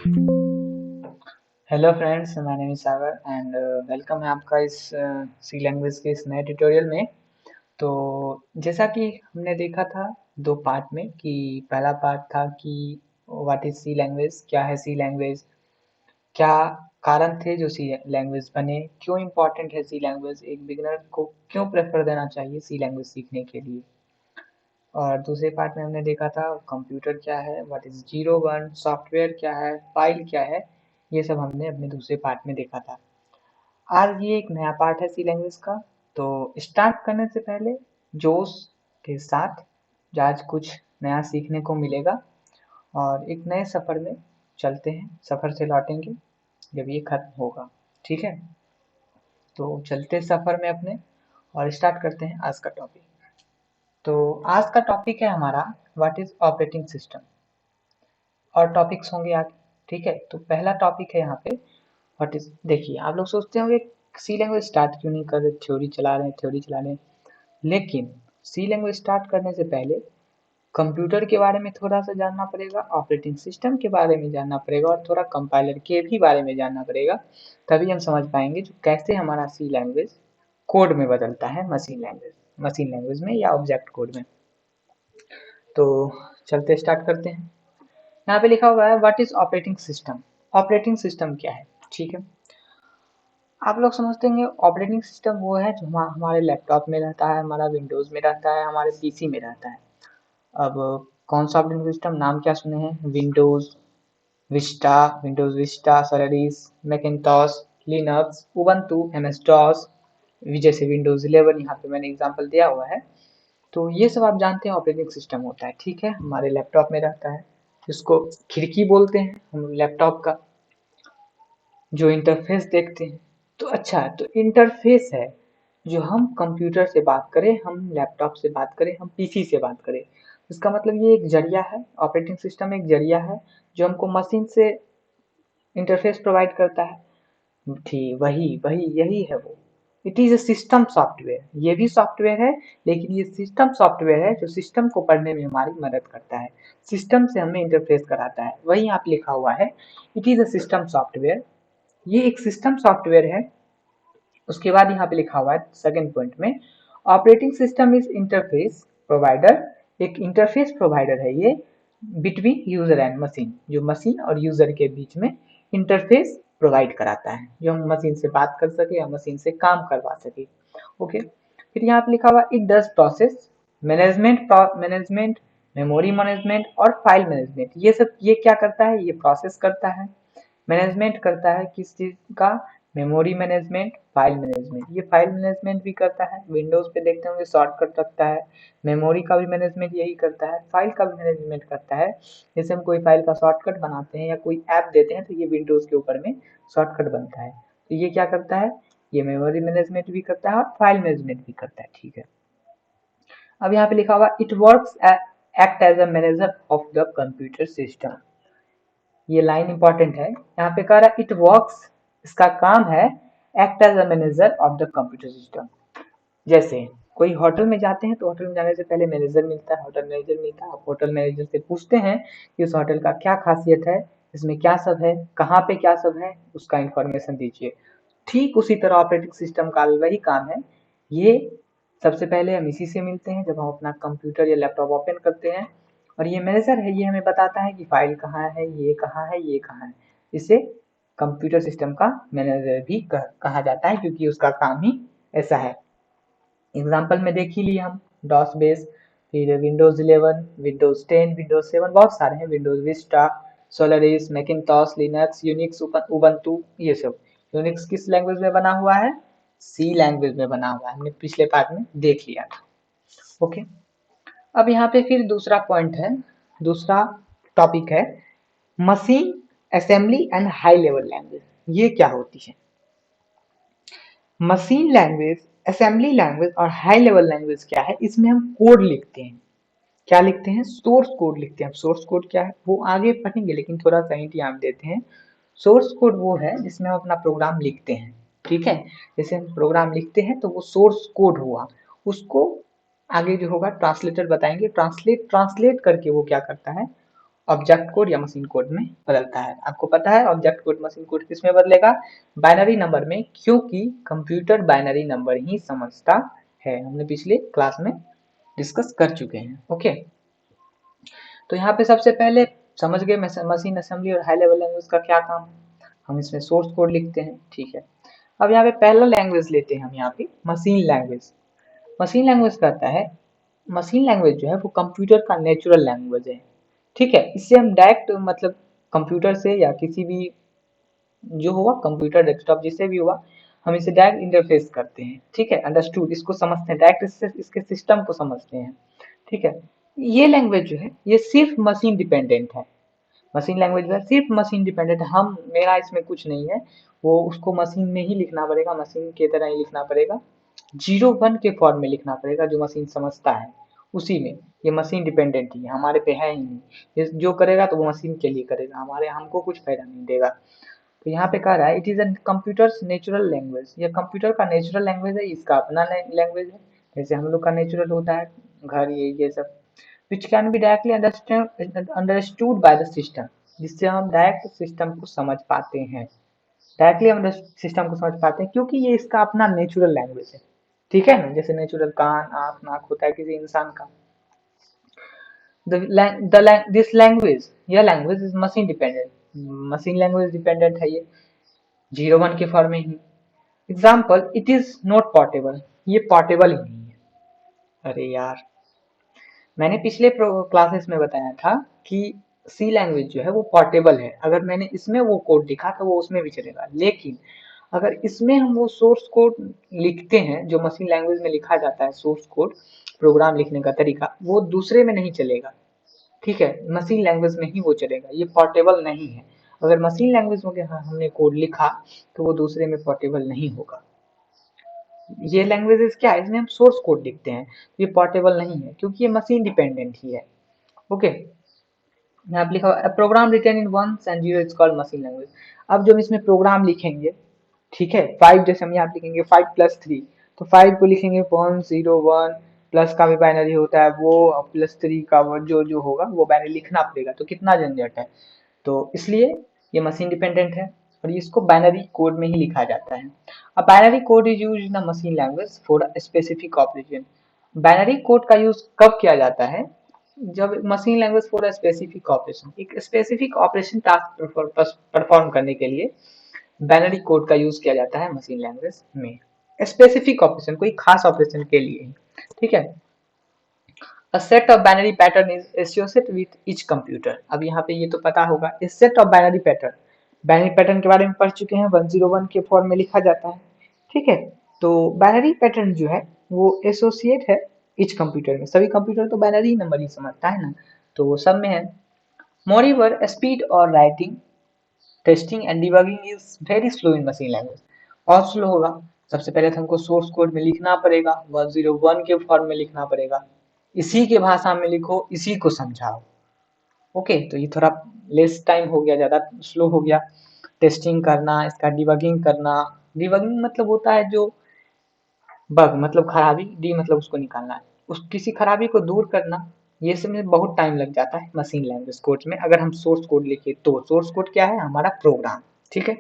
Hello friends, my name is Sagar and welcome है आपका इस सी लैंग्वेज के इस नए ट्यूटोरियल में। तो जैसा कि हमने देखा था दो पार्ट में कि पहला पार्ट था कि व्हाट इज सी लैंग्वेज, क्या है सी लैंग्वेज, क्या कारण थे जो सी लैंग्वेज बने, क्यों इम्पोर्टेंट है सी लैंग्वेज, एक बिगिनर को क्यों प्रेफर देना चाहिए सी लैंग्वेज सीखने के लिए। और दूसरे पार्ट में हमने देखा था कंप्यूटर क्या है, what is zero one, software क्या है, फाइल क्या है। ये सब हमने अपने दूसरे पार्ट में देखा था। आज ये एक नया पार्ट है सी लैंग्वेज का। तो स्टार्ट करने से पहले जोश के साथ जो आज कुछ नया सीखने को मिलेगा और एक नए सफ़र में चलते हैं, सफ़र से लौटेंगे जब ये खत्म होगा। ठीक है, तो चलते सफ़र में अपने और स्टार्ट करते हैं आज का टॉपिक। तो आज का टॉपिक है हमारा व्हाट इज ऑपरेटिंग सिस्टम, और टॉपिक्स होंगे आगे। ठीक है, तो पहला टॉपिक है यहाँ पे व्हाट इज। देखिए, आप लोग सोचते होंगे सी लैंग्वेज स्टार्ट क्यों नहीं कर रहे, थ्योरी चला रहे हैं। लेकिन सी लैंग्वेज स्टार्ट करने से पहले कंप्यूटर के बारे में थोड़ा सा जानना पड़ेगा, ऑपरेटिंग सिस्टम के बारे में जानना पड़ेगा और थोड़ा कंपाइलर के भी बारे में जानना पड़ेगा। तभी हम समझ पाएंगे जो कैसे हमारा सी लैंग्वेज कोड में बदलता है मशीन लैंग्वेज में या ऑब्जेक्ट कोड में। तो चलते स्टार्ट करते हैं। यहाँ पे लिखा हुआ है what is operating system. Operating system क्या है? ठीक है, आप लोग समझते होंगे ऑपरेटिंग सिस्टम वो है जो हमारे लैपटॉप में रहता है, हमारा विंडोज़ में रहता है, हमारे पीसी में रहता है। अब कौन सा ऑपरेटिंग सिस्टम, नाम क्या सुने हैं? Windows Vista, Solaris, Macintosh, Linux, Ubuntu, MS DOS, जैसे विंडोज 11 यहाँ पे मैंने एग्जांपल दिया हुआ है। तो ये सब आप जानते हैं ऑपरेटिंग सिस्टम होता है। ठीक है, हमारे लैपटॉप में रहता है, इसको खिड़की बोलते हैं हम लैपटॉप का, जो इंटरफेस देखते हैं। तो अच्छा, तो इंटरफेस है जो हम कंप्यूटर से बात करें, हम लैपटॉप से बात करें, हम पीसी से बात करें। इसका मतलब ये एक जरिया है, ऑपरेटिंग सिस्टम एक जरिया है जो हमको मशीन से इंटरफेस प्रोवाइड करता है। ठीक, वही वही यही है वो। It is a system software, ये भी सॉफ्टवेयर है, लेकिन ये सिस्टम सॉफ्टवेयर है जो सिस्टम को पढ़ने में हमारी मदद करता है, सिस्टम से हमें इंटरफेस कराता है। वही यहाँ पे लिखा हुआ है, it is a system software. ये एक सिस्टम सॉफ्टवेयर है। उसके बाद यहाँ पे लिखा हुआ है सेकंड पॉइंट में, operating system is interface provider. एक इंटरफेस प्रोवाइडर है ये बिटवीन यूजर एंड मशीन, जो मशीन और यूजर के बीच में इंटरफेस प्रोवाइड कराता है, जो हम मशीन से बात कर सके या मशीन से काम करवा सके। ओके, फिर यहाँ पे लिखा हुआ it does process management, memory management और फाइल मैनेजमेंट। ये सब ये क्या करता है? ये प्रोसेस करता है, मैनेजमेंट करता है किस चीज का? Memory management, file management. ये फाइल मैनेजमेंट भी करता है, विंडोज पे देखते होंगे शॉर्टकट रखता है। मेमोरी का भी मैनेजमेंट यही करता है, फाइल का भी मैनेजमेंट करता है। जैसे हम कोई फाइल का शॉर्टकट बनाते हैं या कोई ऐप देते हैं तो ये विंडोज के ऊपर में शॉर्टकट बनता है। तो ये क्या करता है? ये मेमोरी मैनेजमेंट भी करता है और फाइल मैनेजमेंट भी करता है। ठीक है, अब यहाँ पे लिखा हुआ it works act as a manager of the computer system. ये लाइन इंपॉर्टेंट है, यहाँ पे कह रहा है इट वर्क्स, इसका काम है act as a manager of the computer system. जैसे कोई होटल में जाते हैं तो होटल में जाने से पहले मैनेजर मिलता है, होटल मैनेजर मिलता है। आप होटल मैनेजर से पूछते हैं कि उस होटल का क्या खासियत है, इसमें क्या सब है, कहाँ पे क्या सब है, उसका इंफॉर्मेशन दीजिए। ठीक उसी तरह ऑपरेटिंग सिस्टम का भी वही काम है। ये सबसे पहले हम इसी से मिलते हैं जब हम अपना कंप्यूटर या लैपटॉप ओपन करते हैं, और ये मैनेजर है, ये हमें बताता है कि फाइल कहाँ है, ये कहाँ है, ये कहाँ है। इसे कंप्यूटर सिस्टम का मैनेजर भी कहा जाता है, क्योंकि उसका काम ही ऐसा है। एग्जाम्पल में देख ही लिए हम, डॉस बेस, फिर विंडोज 11, विंडोज 10, विंडोज 7, बहुत सारे हैं, Windows Vista, Solaris, Macintosh, Linux, Unix, Ubuntu, ये सब। यूनिक्स किस लैंग्वेज में बना हुआ है? सी लैंग्वेज में बना हुआ है, हमने पिछले पार्ट में देख लिया था। ओके, अब यहाँ पे फिर दूसरा पॉइंट है, दूसरा टॉपिक है machine assembly and high level language. ये क्या होती है? मशीन लैंग्वेज, असेंबली लैंग्वेज और हाई लेवल लैंग्वेज क्या है? इसमें हम कोड लिखते हैं। क्या लिखते हैं? सोर्स कोड लिखते हैं। सोर्स कोड क्या है वो आगे पढ़ेंगे, लेकिन थोड़ा सा हिंट यहाँ देते हैं। सोर्स कोड वो है जिसमें हम अपना प्रोग्राम लिखते हैं। ठीक है, जैसे हम प्रोग्राम लिखते हैं तो वो सोर्स कोड हुआ, उसको आगे जो होगा ट्रांसलेटर बताएंगे, ट्रांसलेट करके वो क्या करता है? ऑब्जेक्ट कोड या मशीन कोड में बदलता है। आपको पता है ऑब्जेक्ट कोड मशीन कोड किस में बदलेगा? बाइनरी नंबर में, क्योंकि कंप्यूटर बाइनरी नंबर ही समझता है। हमने पिछले क्लास में डिस्कस कर चुके हैं। ओके, तो यहाँ पे सबसे पहले समझ गए मशीन असेंबली और हाई लेवल लैंग्वेज का क्या काम है। हम इसमें सोर्स कोड लिखते हैं, ठीक है। अब यहाँ पे पहला लैंग्वेज लेते हैं हम, यहाँ पे मशीन लैंग्वेज। मशीन लैंग्वेज कहता है, मशीन लैंग्वेज जो है वो कंप्यूटर का नेचुरल लैंग्वेज है, ठीक है। इससे हम डायरेक्ट मतलब कंप्यूटर से या किसी भी जो हुआ कंप्यूटर डेस्कटॉप जिससे भी हुआ, हम इसे डायरेक्ट इंटरफेस करते हैं, ठीक है। अंडरस्टूड, इसको समझते हैं डायरेक्ट, इससे इसके सिस्टम को समझते हैं, ठीक है। ये लैंग्वेज जो है ये सिर्फ मशीन डिपेंडेंट है। मशीन लैंग्वेज जो है सिर्फ मशीन डिपेंडेंट, हम मेरा इसमें कुछ नहीं है, वो उसको मशीन में ही लिखना पड़ेगा, मशीन के तरह ही लिखना पड़ेगा, 0 1 के फॉर्म में लिखना पड़ेगा जो मशीन समझता है उसी में। ये मशीन डिपेंडेंट ही है, हमारे पे है ही नहीं। ये जो करेगा तो वो मशीन के लिए करेगा, हमारे हमको कुछ फायदा नहीं देगा। तो यहाँ पे कह रहा है it is a computers natural language, ये कंप्यूटर का नेचुरल लैंग्वेज है, इसका अपना लैंग्वेज है। जैसे हम लोग का नेचुरल होता है घर ये सब, which can be directly understood by the system, जिससे हम डायरेक्ट सिस्टम को समझ पाते हैं। डायरेक्टली हम सिस्टम को समझ पाते हैं क्योंकि ये इसका अपना नेचुरल लैंग्वेज है, ठीक है ना। जैसे नेचुरल कान आँख नाक होता है किसी इंसान का। दिस लैंग्वेज, यह language is machine dependent, machine language dependent है ये, 0 1 के फॉर्म में ही। Example, it is not portable, ये पोर्टेबल ही नहीं है। अरे यार, मैंने पिछले क्लासेस में बताया था कि सी लैंग्वेज जो है वो पोर्टेबल है, अगर मैंने इसमें वो कोड लिखा तो वो उसमें भी चलेगा, लेकिन अगर इसमें हम वो सोर्स कोड लिखते हैं जो मशीन लैंग्वेज में लिखा जाता है, सोर्स कोड प्रोग्राम लिखने का तरीका, वो दूसरे में नहीं चलेगा, ठीक है। मशीन लैंग्वेज में ही वो चलेगा, ये पोर्टेबल नहीं है। अगर मशीन लैंग्वेज में हमने कोड लिखा तो वो दूसरे में पोर्टेबल नहीं होगा। ये लैंग्वेजेस क्या है, इसमें हम सोर्स कोड लिखते हैं, ये पोर्टेबल नहीं है क्योंकि ये मशीन डिपेंडेंट ही है। ओके, यहाँ पे लिखा हुआ program written in 1 and 0 is called machine language. अब जब इसमें प्रोग्राम लिखेंगे, ठीक है, 5 जैसे हम यहाँ पे लिखेंगे 5 + 3, तो 5 को लिखेंगे 1 0 1, प्लस का भी बाइनरी होता है वो, +3 का वो जो जो होगा वो बाइनरी लिखना पड़ेगा, तो कितना झंझट है। तो इसलिए ये मशीन डिपेंडेंट है और इसको बाइनरी कोड में ही लिखा जाता है। अब binary code is used in a machine language for specific operation. Binary code का यूज कब किया जाता है? जब machine language for a specific operation, एक स्पेसिफिक ऑपरेशन टास्क परफॉर्म करने के लिए बाइनरी कोड का यूज किया जाता है मशीन लैंग्वेज में। स्पेसिफिक ऑपरेशन, कोई खास ऑपरेशन के लिए, ठीक है। A set of binary pattern is associated with each computer। अब यहाँ पे ये तो पता होगा, इस set of binary pattern, binary pattern के बारे में पढ़ चुके हैं, 101 के फॉर्म में लिखा जाता है, ठीक है। तो बाइनरी पैटर्न जो है वो एसोसिएट है इच कंप्यूटर में, सभी कंप्यूटर तो बाइनरी नंबर ही समझता है ना, तो वो सब में है। मोरीवर स्पीड और writing testing and debugging is very slow in machine language, और स्लो होगा। सबसे पहले तो हमको सोर्स कोड में लिखना पड़ेगा, 101 के फॉर्म में लिखना पड़ेगा, इसी के भाषा में लिखो, इसी को समझाओ। ओके, तो ये थोड़ा लेस टाइम हो गया, ज़्यादा स्लो हो गया। टेस्टिंग करना, इसका डिबगिंग करना, डिबगिंग मतलब होता है जो बग मतलब खराबी, डी मतलब उसको निकालना है, उस किसी खराबी को दूर करना, ये सब में बहुत टाइम लग जाता है मशीन लैंग्वेज कोड में। अगर हम सोर्स कोड लिखे तो सोर्स कोड क्या है, हमारा प्रोग्राम, ठीक है।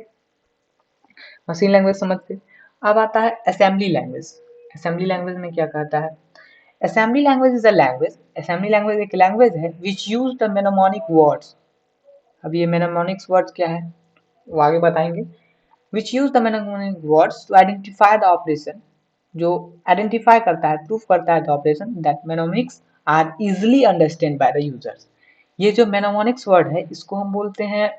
मशीन लैंग्वेज समझते। अब आता है असेंबली लैंग्वेज। असेंबली लैंग्वेज में क्या कहता है? Assembly language is a language, assembly language एक लैंग्वेज है which use the mnemonic words. अब ये मेनोमोनिक्स वर्ड्स क्या है वो आगे बताएंगे। Which use the mnemonic words to identify the operation, जो आइडेंटिफाई करता है, प्रूफ करता है the operation that mnemonics are easily understand by the users. ये जो मेनोमोनिक्स वर्ड है इसको हम बोलते हैं,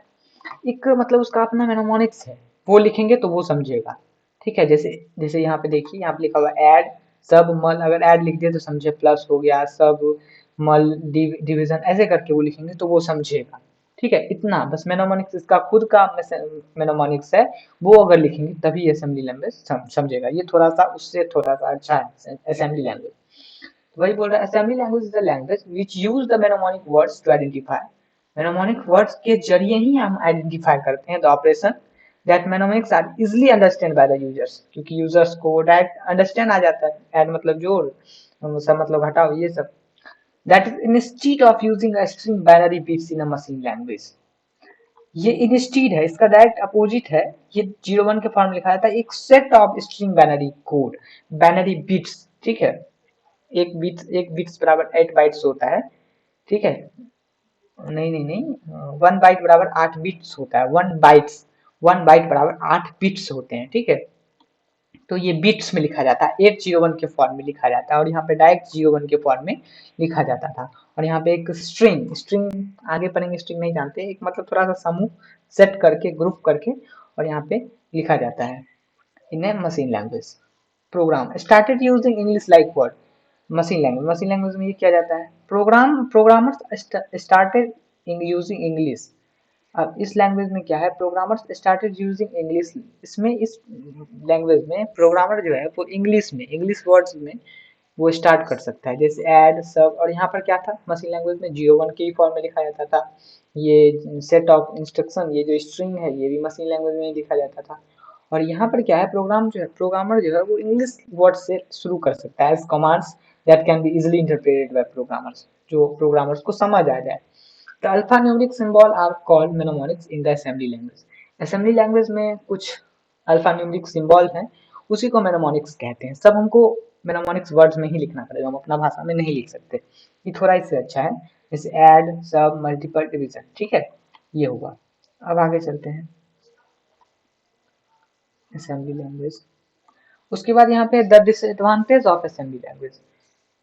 एक मतलब उसका अपना मेनोमोनिक्स है, वो लिखेंगे तो वो समझेगा, ठीक है। जैसे जैसे यहाँ पे देखिए, यहाँ पे लिखा हुआ ऐड सब मल, अगर ऐड लिख दिया तो समझे प्लस हो गया, सब मल डिवीजन ऐसे करके वो लिखेंगे तो वो समझेगा, ठीक है। इतना बस मेनोमोनिक्स इसका खुद का मेनोमोनिक्स है, वो अगर लिखेंगे तभी असेंबली लैंग्वेज समझेगा। ये थोड़ा सा उससे थोड़ा सा अच्छा है असेंबली लैंग्वेज। तो वही बोल रहा है, assembly language is the language which use the mnemonic words to identify, mnemonic words के जरिए ही हम आइडेंटिफाई करते हैं the operation that mnemonics are easily understand by the users, क्योंकि यूजर्स को डायरेक्ट अंडरस्टैंड आ जाता है। ऐड मतलब जोड़, सब मतलब घटाओ, ये सब that is instead of using a string binary bits in a machine language. ये इंस्टीड है, इसका डायरेक्ट अपोजिट है। ये 01 के फॉर्म में लिखा जाता है एक set of string binary code, binary bits, ठीक है। एक बिट्स बराबर 8 बाइट्स होता है, ठीक है। नहीं नहीं नहीं, 1 बाइट बराबर 8 बिट्स होता है, 1 बाइट बराबर 8 बिट्स होते हैं, ठीक है। तो ये बिट्स में लिखा जाता है, 801 के फॉर्म में लिखा जाता है, और यहाँ पे डायरेक्ट 01 के फॉर्म में लिखा जाता था। और यहाँ पे एक स्ट्रिंग स्ट्रिंग आगे पढ़ेंगे, स्ट्रिंग नहीं जानते, एक मतलब थोड़ा सा समूह सेट करके ग्रुप करके और यहाँ पे लिखा जाता है in a machine language. Program started using English like word. Machine language में ये किया जाता है, प्रोग्रामर्स स्टार्टेड यूजिंग इंग्लिश। अब इस लैंग्वेज में क्या है, प्रोग्रामर्स स्टार्टेड यूजिंग इंग्लिश। इसमें इस लैंग्वेज में प्रोग्रामर जो है वो इंग्लिश में, इंग्लिश वर्ड्स में वो स्टार्ट कर सकता है, जैसे ऐड सब। और यहाँ पर क्या था, मशीन लैंग्वेज में 01 के ही फॉर्म में लिखा जाता था। ये सेट ऑफ इंस्ट्रक्शन, ये जो स्ट्रिंग है, ये भी मशीन लैंग्वेज में ही लिखा जाता था। और यहाँ पर क्या है, प्रोग्रामर जो है वो इंग्लिश वर्ड से शुरू कर सकता है as commands that can be easily interpreted by programmers, जो प्रोग्रामर्स को समझ आ जाए। The alphanumeric symbol are called mnemonics in the assembly language. Assembly language में कुछ अल्फान्यूमेरिक सिंबल हैं, उसी को मेनोमोनिक्स कहते हैं। सब हमको मेनोमोनिक्स वर्ड्स में ही लिखना पड़ेगा, हम अपना भाषा में नहीं लिख सकते। ये थोड़ा इससे अच्छा है, जैसे ऐड सब मल्टीपल डिवीजन, ठीक है। ये हुआ। अब आगे चलते हैं असेंबली लैंग्वेज। उसके बाद यहाँ पे the disadvantage of assembly language,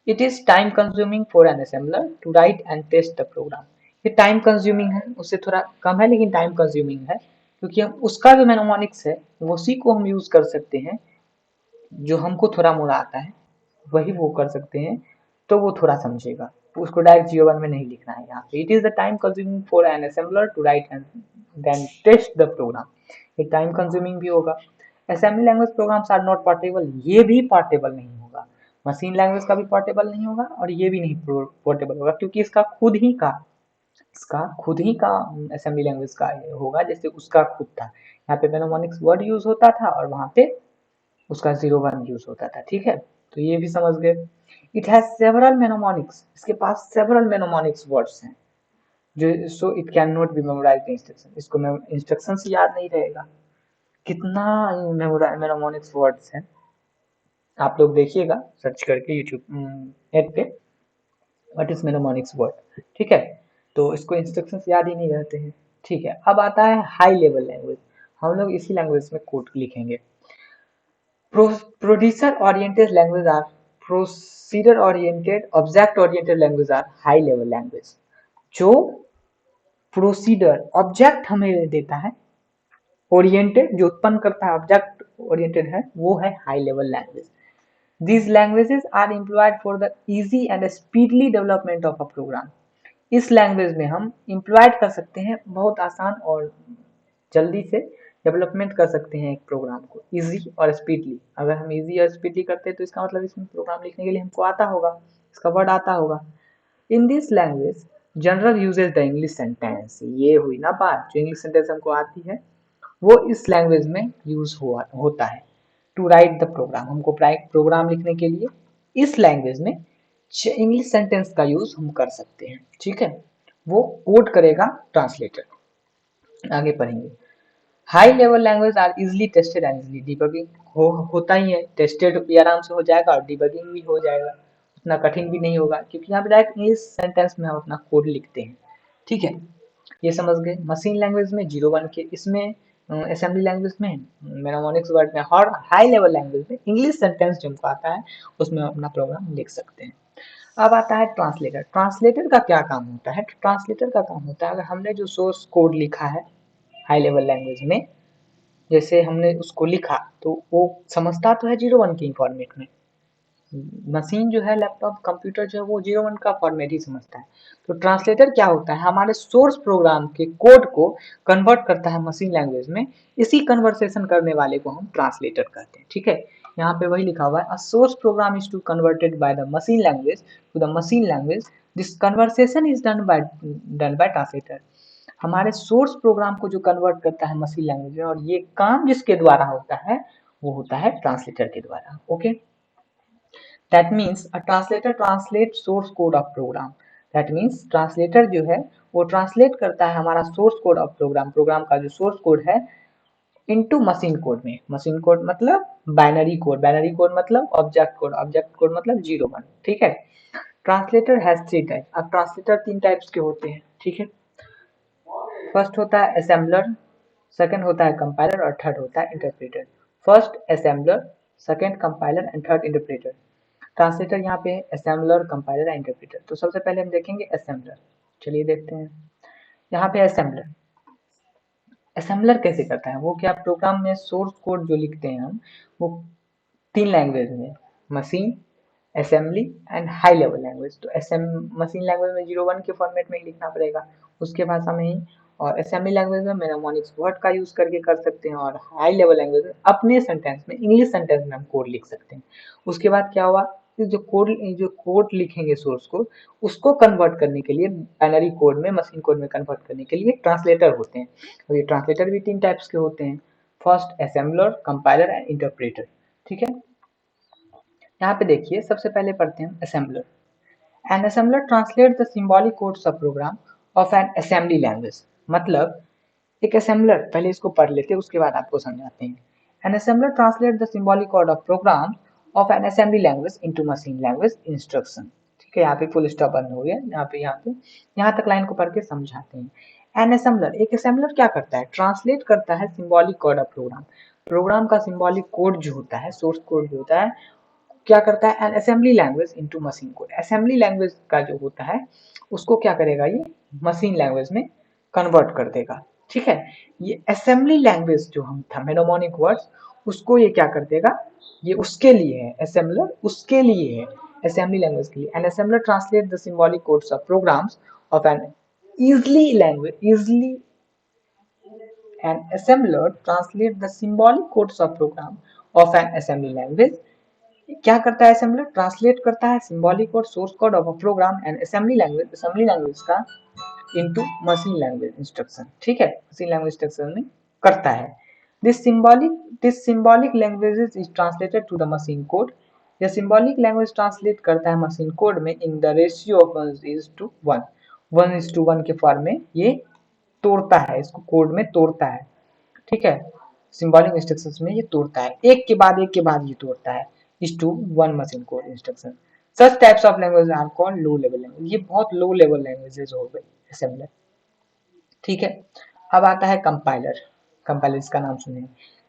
it is time consuming for an assembler to write and test the program. ये टाइम कंज्यूमिंग है, उससे थोड़ा कम है लेकिन टाइम कंज्यूमिंग है, क्योंकि हम उसका जो मेनोमोनिक्स है उसी को हम यूज कर सकते हैं, जो हमको थोड़ा मोड़ा आता है वही वो कर सकते हैं, तो वो थोड़ा समझेगा। उसको डायरेक्ट 01 में नहीं लिखना है यहाँ पे। It is the time consuming for an assembler to write and then test the program. ये टाइम कंज्यूमिंग भी होगा। Assembly language programs are not portable, ये भी पोर्टेबल नहीं होगा। मशीन लैंग्वेज का भी पोर्टेबल नहीं होगा और ये भी नहीं पोर्टेबल होगा, क्योंकि इसका खुद ही का असेंबली लैंग्वेज का होगा, जैसे उसका खुद था। यहाँ पे मेनोमोनिक्स वर्ड यूज होता था और वहां पे उसका 01 यूज होता था, ठीक है। तो ये भी समझ गए। इट हैज सेवरल मेनोमोनिक्स, इसके पास सेवरल मेनोमोनिक्स वर्ड्स हैं, जो so it can not be memorize the instruction. इसको इंस्ट्रक्शन से याद नहीं रहेगा। कितना मेनोमोनिक्स वर्ड्स हैं, आप लोग देखिएगा सर्च करके यूट्यूब नेट पे, व्हाट इज मेनोमोनिक्स वर्ड, ठीक है। तो इसको इंस्ट्रक्शंस याद ही नहीं रहते हैं, ठीक है। अब आता है हाई लेवल लैंग्वेज, हम लोग इसी लैंग्वेज में कोड लिखेंगे। Procedure oriented language or procedure oriented object oriented language are high level language. जो प्रोसीडर ऑब्जेक्ट हमें देता है, ओरिएंटेड जो उत्पन्न करता है ऑब्जेक्ट ओरिएंटेड है, वो है high level language. These languages are employed for the easy and speedily development of a program. इस लैंग्वेज में हम इम्प्लॉयड कर सकते हैं, बहुत आसान और जल्दी से डेवलपमेंट कर सकते हैं एक प्रोग्राम को, इजी और स्पीडली। अगर हम इजी और स्पीडली करते हैं तो इसका मतलब इसमें प्रोग्राम लिखने के लिए हमको आता होगा, इसका वर्ड आता होगा। In this language general uses the English sentence, ये हुई ना बात, जो इंग्लिश सेंटेंस हमको आती है वो इस लैंग्वेज में यूज होता है। टू राइट द प्रोग्राम, हमको प्रोग्राम लिखने के लिए इस लैंग्वेज में इंग्लिश सेंटेंस का यूज हम कर सकते हैं, ठीक है। वो कोड करेगा ट्रांसलेटर। आगे पढ़ेंगे। High level language are easily tested and easily debugging, होता ही है, टेस्टेड भी आराम से हो जाएगा और डिबगिंग भी हो जाएगा, उतना कठिन भी नहीं होगा, क्योंकि यहाँ पे डायरेक्ट इंग्लिश सेंटेंस में हम अपना कोड लिखते हैं, ठीक है। ये समझ गए। मशीन लैंग्वेज में 01 के, इसमें असेंबली लैंग्वेज में मेनोमोनिक्स वर्ड में, और हाई लेवल लैंग्वेज में इंग्लिश सेंटेंस जो हमको आता है उसमें अपना प्रोग्राम लिख सकते हैं। अब आता है ट्रांसलेटर। ट्रांसलेटर का क्या काम होता है, ट्रांसलेटर का काम होता है, अगर हमने जो सोर्स कोड लिखा है हाई लेवल लैंग्वेज में, जैसे हमने उसको लिखा तो वो समझता तो है 01 की फॉर्मेट में। मशीन जो है, लैपटॉप कंप्यूटर जो है वो 01 का फॉर्मेट ही समझता है। तो ट्रांसलेटर क्या होता है, हमारे सोर्स प्रोग्राम के कोड को कन्वर्ट करता है मशीन लैंग्वेज में। इसी कन्वर्सेशन करने वाले को हम ट्रांसलेटर कहते हैं, ठीक है। यहाँ पे वही लिखा हुआ है, a source program is to converted by the machine language to the machine language, this conversation is done by translator. हमारे सोर्स प्रोग्राम को जो कन्वर्ट करता है मशीन लैंग्वेज में, और ये काम जिसके द्वारा होता है वो होता है ट्रांसलेटर के द्वारा, okay. That means a translator translate source code of program. That means translator जो है वो ट्रांसलेट करता है हमारा source code of program, program का जो सोर्स कोड है, इनटू मशीन कोड में। मशीन कोड मतलब बाइनरी कोड, बाइनरी कोड मतलब ऑब्जेक्ट कोड, ऑब्जेक्ट कोड मतलब 0 1। ठीक है। Translator has 3 type. अब ट्रांसलेटर 3 टाइप्स के होते हैं। ठीक है। फर्स्ट होता है असेंबलर, सेकंड होता है कंपाइलर और थर्ड होता है interpreter. First assembler, second compiler and third interpreter. Translator यहाँ पे असेंबलर, कंपाइलर एंड इंटरप्रेटर। तो सबसे पहले हम देखेंगे असेंबलर। चलिए देखते हैं। यहाँ पे असेंबलर, असेंबलर कैसे करता है? वो क्या, प्रोग्राम में सोर्स कोड जो लिखते हैं हम, वो 3 लैंग्वेज में, machine, assembly and high level language. तो मशीन लैंग्वेज में 0 1 के फॉर्मेट में ही लिखना पड़ेगा, उसके भाषा में ही। और असेंबली लैंग्वेज में मेमोनिक्स वर्ड का यूज करके कर सकते हैं। और हाई लेवल लैंग्वेज में अपने सेंटेंस में, इंग्लिश सेंटेंस में हम कोड लिख सकते हैं। उसके बाद क्या हुआ, जो कोड लिखेंगे सोर्स कोड, उसको कन्वर्ट करने के लिए बाइनरी कोड में, मशीन कोड में कन्वर्ट करने के लिए ट्रांसलेटर होते हैं। और ये ट्रांसलेटर भी 3 टाइप्स के होते हैं। First assembler, compiler and interpreter. ठीक है। यहाँ पे देखिए, सबसे पहले पढ़ते हैं assembler. An assembler translate the symbolic codes of program of an assembly language. मतलब एक असेंबलर, पहले इसको पढ़ लेते हैं उसके बाद आपको समझाते हैं। An assembler translate the symbolic code of program of an assembly language into machine language instruction. ठीक है। यहाँ पे फुल स्टॉप बंद हो गया। यहाँ पे यहाँ तक लाइन को पढ़ के समझाते हैं। एन असेंबलर, एक असेंबलर क्या करता है? ट्रांसलेट करता है symbolic code of program. Program का सिंबॉलिक कोड जो होता है, सोर्स कोड जो होता है, क्या करता है? N assembly language into machine code. Assembly language का जो होता है उसको क्या करेगा, ये मशीन लैंग्वेज में कन्वर्ट कर देगा। ठीक है। ये असेंबली लैंग्वेज जो हम था, मेनोमोनिक वर्ड्स, उसको ये क्या कर देगा, ये उसके लिए है, असेंबलर उसके लिए है, असेंबली लैंग्वेज के लिए। An assembler translate the symbolic codes of programs of an easily language easily an assembler translate the symbolic codes of program of an assembly language। क्या करता है असेंबलर? ट्रांसलेट करता है सिंबॉलिक और source code of a program and assembly language का into machine language instruction. ठीक है। Machine language instruction में करता है। This symbolic languages is translated to the machine code. यह सिंबॉलिक लैंग्वेज ट्रांसलेट करता है मशीन कोड में इन द रेशियो ऑफ 1:1, 1:1 के फॉर्म में ये तोड़ता है, इसको कोड में तोड़ता है। ठीक है। सिंबॉलिक इंस्ट्रक्शंस में ये तोड़ता है, एक के बाद ये तोड़ता है, इस to one machine code instruction. Such types of language are called low level language. ये बहुत लो लेवल लैंग्वेजेस हो गए असेंबलर। ठीक है। अब आता है कंपाइलर। कंपाइलर, इसका नाम सुने।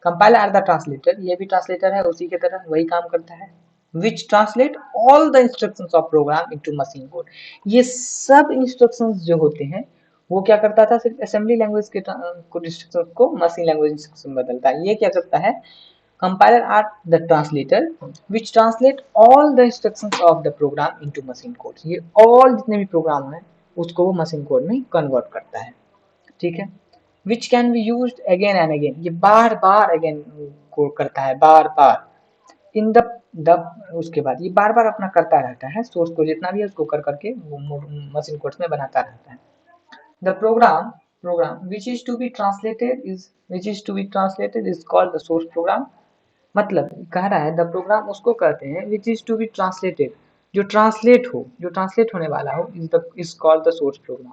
कंपाइलर आर द ट्रांसलेटर, ये भी ट्रांसलेटर है, उसी के तरह वही काम करता है। Which translate all the instructions of program into machine code. ये सब इंस्ट्रक्शंस जो होते हैं वो क्या करता था, सिर्फ असेंबली लैंग्वेज के इंस्ट्रक्शंस को मशीन लैंग्वेज इंस्ट्रक्शन बदलता है। ये क्या करता है, compiler are the translator which translate all the instructions of the program into machine code. ये ऑल जितने भी प्रोग्राम है उसको वो मशीन कोड में कन्वर्ट करता है। ठीक है। Which can be use again and again, ये बार बार अगेन को करता है, बार बार। इन द उसके बाद ये बार बार अपना करता रहता है, सोर्स को जितना भी है उसको कर करके मशीन कोड्स में बनाता रहता है। The program which is to be translated is called the source program. मतलब कह रहा है द प्रोग्राम उसको कहते हैं which is to be translated, जो ट्रांसलेट हो, जो ट्रांसलेट होने वाला हो, is called the source program.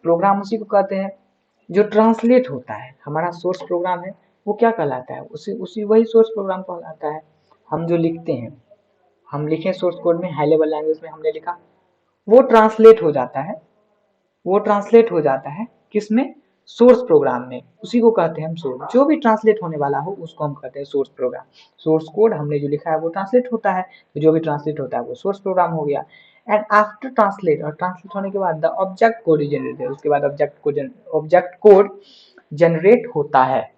Program उसी को कहते हैं जो ट्रांसलेट होता है। हमारा सोर्स प्रोग्राम है वो क्या कहलाता है, उसी उसी वही सोर्स प्रोग्राम कहलाता है। हम जो लिखते हैं, हम लिखे सोर्स कोड में, हाई लेवल लैंग्वेज में हमने लिखा, वो ट्रांसलेट हो जाता है, वो ट्रांसलेट हो जाता है किसमें, सोर्स प्रोग्राम में। उसी को कहते हैं हम सोर्स। जो भी ट्रांसलेट होने वाला हो उसको हम कहते हैं सोर्स प्रोग्राम। सोर्स कोड हमने जो लिखा है वो ट्रांसलेट होता है, तो जो भी ट्रांसलेट होता है वो सोर्स प्रोग्राम हो गया। एंड आफ्टर ट्रांसलेट, और ट्रांसलेट होने के बाद the object code is generated, उसके बाद ऑब्जेक्ट कोड जनरेट होता है।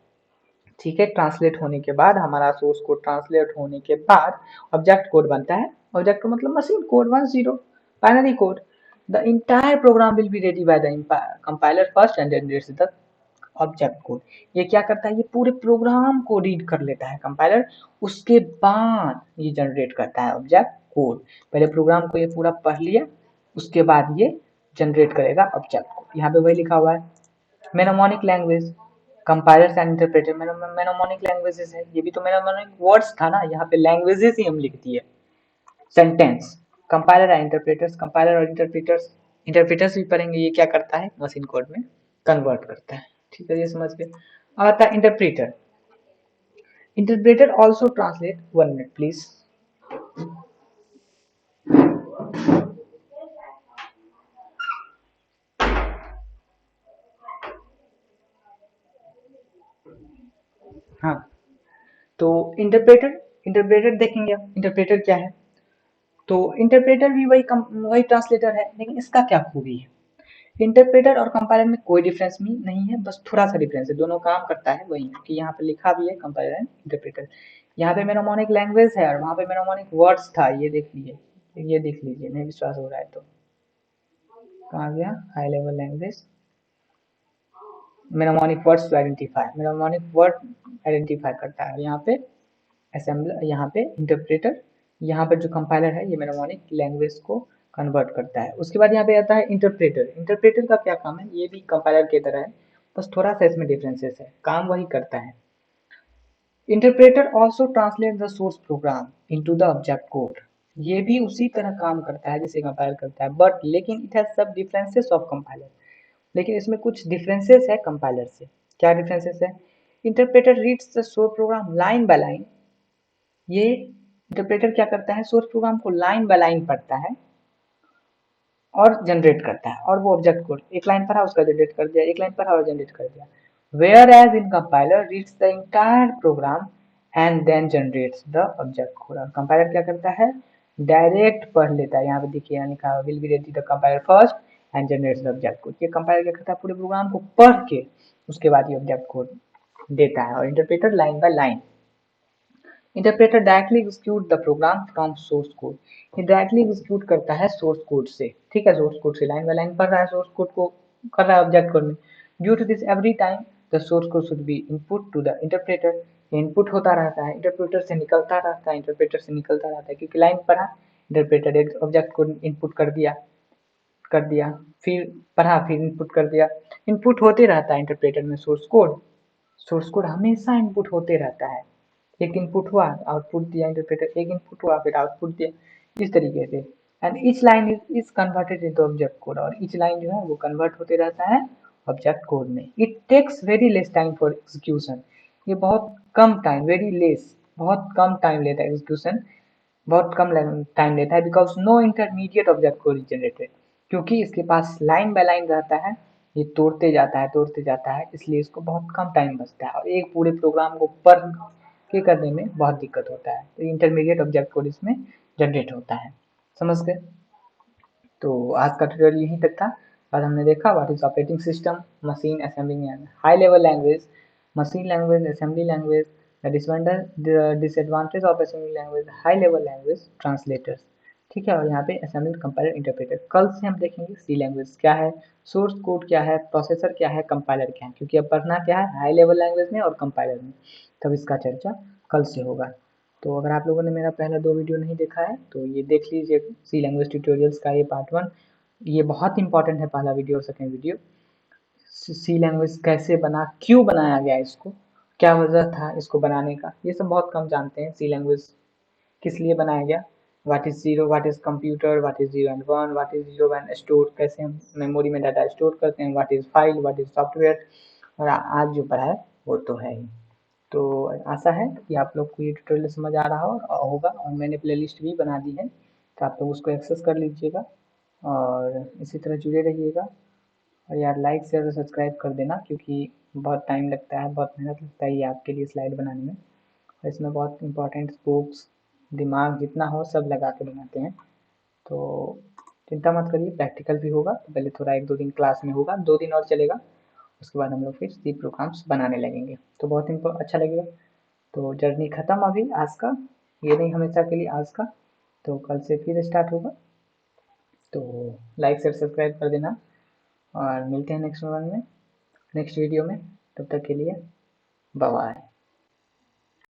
ठीक है। ट्रांसलेट होने के बाद, हमारा सोर्स कोड ट्रांसलेट होने के बाद ऑब्जेक्ट कोड बनता है। ऑब्जेक्ट को मतलब machine code 1:0, binary code. The entire program will be ready by the compiler first and generates the object code. ये क्या करता है, ये पूरे प्रोग्राम को रीड कर लेता है कंपाइलर, उसके बाद ये जनरेट करता है ऑब्जेक्ट कोड। पहले प्रोग्राम को ये पूरा पढ़ लिया, उसके बाद ये जनरेट करेगा ऑब्जेक्ट कोड। यहाँ पे वही लिखा हुआ है, mnemonic language, compilers and interpreter. Mnemonic languages है, ये भी तो मेनोमोनिक वर्ड्स था ना, यहाँ पे लैंग्वेजेस ही हम लिख दिए। Sentence, compiler and interpreters, compiler और इंटरप्रेटर्स, इंटरप्रेटर्स भी पढ़ेंगे, ये क्या करता है मशीन कोड में कन्वर्ट करता है। ठीक है, ये समझ गए। अब आता है interpreter. Interpreter also translate, 1 minute please. हाँ, तो इंटरप्रेटर, इंटरप्रेटर देखेंगे अब इंटरप्रेटर क्या है। तो इंटरप्रेटर भी वही ट्रांसलेटर है, लेकिन इसका क्या खूबी है। इंटरप्रेटर और कंपाइलर में कोई डिफरेंस नहीं है, बस थोड़ा सा डिफरेंस है, दोनों काम करता है वही कि यहाँ पे लिखा भी है कंपाइलर एंड इंटरप्रेटर। यहाँ पे मेनोमोनिक लैंग्वेज है और वहाँ पे मेनोमोनिक वर्ड्स था, ये देख लीजिए, ये देख लीजिए, नहीं विश्वास हो रहा है तो कहाँ गया, high level language, mnemonic words to identify, mnemonic word identify करता है। यहाँ पे असेंबलर, यहाँ पे इंटरप्रेटर, यहाँ पर जो कंपाइलर है ये मेनोमोनिक लैंग्वेज को कन्वर्ट करता है। उसके बाद यहाँ पे आता है इंटरप्रेटर। इंटरप्रेटर का क्या काम है, ये भी कंपाइलर की तरह है, बस थोड़ा सा इसमें डिफरेंसेस है, काम वही करता है। Interpreter also translate the source programme into the object code, ये भी उसी तरह काम करता है जैसे कंपाइलर करता है, बट लेकिन इट हैज सब डिफरेंसेस ऑफ कंपाइलर, लेकिन इसमें कुछ डिफरेंसेस है कंपाइलर से। क्या डिफरेंसेस है, interpreter reads the source program line by line, ये इंटरप्रेटर क्या करता है, सोर्स प्रोग्राम को लाइन बाय लाइन पढ़ता है और जनरेट करता है, और वो ऑब्जेक्ट कोड एक लाइन पढ़ा उसका जनरेट कर दिया, एक लाइन पढ़ा और जनरेट कर दिया। Whereas in compiler reads the entire program and then generates the object code. और कंपाइलर क्या करता है, डायरेक्ट पढ़ लेता है, यहाँ पे देखिए लिखा will be ready the compiler first and generates the object code. ये कंपाइलर क्या करता है, पूरे प्रोग्राम को पढ़ के उसके बाद ये ऑब्जेक्ट कोड देता है, और interpreter line by line. Interpreter directly execute the program from source code, ये डायरेक्टली एग्जीक्यूट करता है सोर्स कोड से। ठीक है, सोर्स कोड से लाइन बाय लाइन पढ़ रहा है, सोर्स कोड को कर रहा है ऑब्जेक्ट कोड में। Due to this every time the source code should be input to the interpreter, input होता रहता है, इंटरप्रेटर से निकलता रहता है, इंटरप्रेटर से निकलता रहता है, क्योंकि लाइन पढ़ा, इंटरप्रेटर एक ऑब्जेक्ट कोड इनपुट कर दिया, फिर पढ़ा, फिर इनपुट कर दिया, इनपुट होते रहता है इंटरप्रेटर में सोर्स कोड। सोर्स कोड हमेशा इनपुट होते रहता है, एक इनपुट हुआ आउटपुट दिया इंटरप्रेटर, एक इनपुट हुआ फिर आउटपुट दिया, इस तरीके से। And each line is converted into object code, और ईच लाइन जो है वो कन्वर्ट होते रहता है ऑब्जेक्ट कोड में। It takes very less time for execution, ये बहुत कम टाइम, वेरी लेस बहुत कम टाइम लेता है एग्जीक्यूशन, बहुत कम टाइम लेता है, because no intermediate object code is generated, क्योंकि इसके पास लाइन बाय लाइन रहता है, ये तोड़ते जाता है, इसलिए इसको बहुत कम टाइम बचता है, और एक पूरे प्रोग्राम को पढ़ के करने में बहुत दिक्कत होता है, तो इंटरमीडिएट ऑब्जेक्ट कोड इसमें जनरेट होता है। समझ गए। तो आज का ट्यूटोरियल यहीं तक था। आज हमने देखा what is operating system, machine assembling and high level language, machine language, assembly language, the disadvantage of assembly language, high level language, translators. ठीक है, और यहाँ पे असेंबली, कंपाइलर, इंटरप्रेटर। कल से हम देखेंगे सी लैंग्वेज क्या है, सोर्स कोड क्या है, प्रोसेसर क्या है, कंपाइलर क्या है, क्योंकि अब पढ़ना क्या है हाई लेवल लैंग्वेज में और कंपाइलर में, तब इसका चर्चा कल से होगा। तो अगर आप लोगों ने मेरा पहला 2 वीडियो नहीं देखा है तो ये देख लीजिए, सी लैंग्वेज ट्यूटोरियल्स का ये पार्ट 1, ये बहुत इंपॉर्टेंट है, पहला वीडियो और सेकेंड वीडियो। सी लैंग्वेज कैसे बना, क्यों बनाया गया इसको, क्या वजह था इसको बनाने का, ये सब बहुत कम जानते हैं। सी लैंग्वेज किस लिए बनाया गया, what is zero, what is computer, what is zero and one, what is zero and store, कैसे हम मेमोरी में डाटा स्टोर करते हैं, what is file, what is software, और आज जो पढ़ा है वो तो है ही। तो आशा है कि आप लोग को ये ट्यूटोरियल समझ आ रहा होगा, और मैंने प्लेलिस्ट भी बना दी है, तो आप लोग उसको एक्सेस कर लीजिएगा, और इसी तरह जुड़े रहिएगा। और यार लाइक शेयर और सब्सक्राइब कर देना, क्योंकि बहुत टाइम लगता है, बहुत मेहनत लगता है ये आपके लिए स्लाइड बनाने में, और इसमें बहुत इंपॉर्टेंट बुक्स, दिमाग जितना हो सब लगा के बनाते हैं। तो चिंता मत करिए, प्रैक्टिकल भी होगा, तो पहले थोड़ा 1-2 दिन क्लास में होगा, 2 दिन और चलेगा, उसके बाद हम लोग फिर सी प्रोग्राम्स बनाने लगेंगे, तो बहुत अच्छा लगेगा। तो जर्नी ख़त्म अभी आज का, ये नहीं हमेशा के लिए आज का, तो कल से फिर स्टार्ट होगा। तो लाइक शेयर सब्सक्राइब कर देना, और मिलते हैं नेक्स्ट वीडियो में, तब तक के लिए बाय बाय।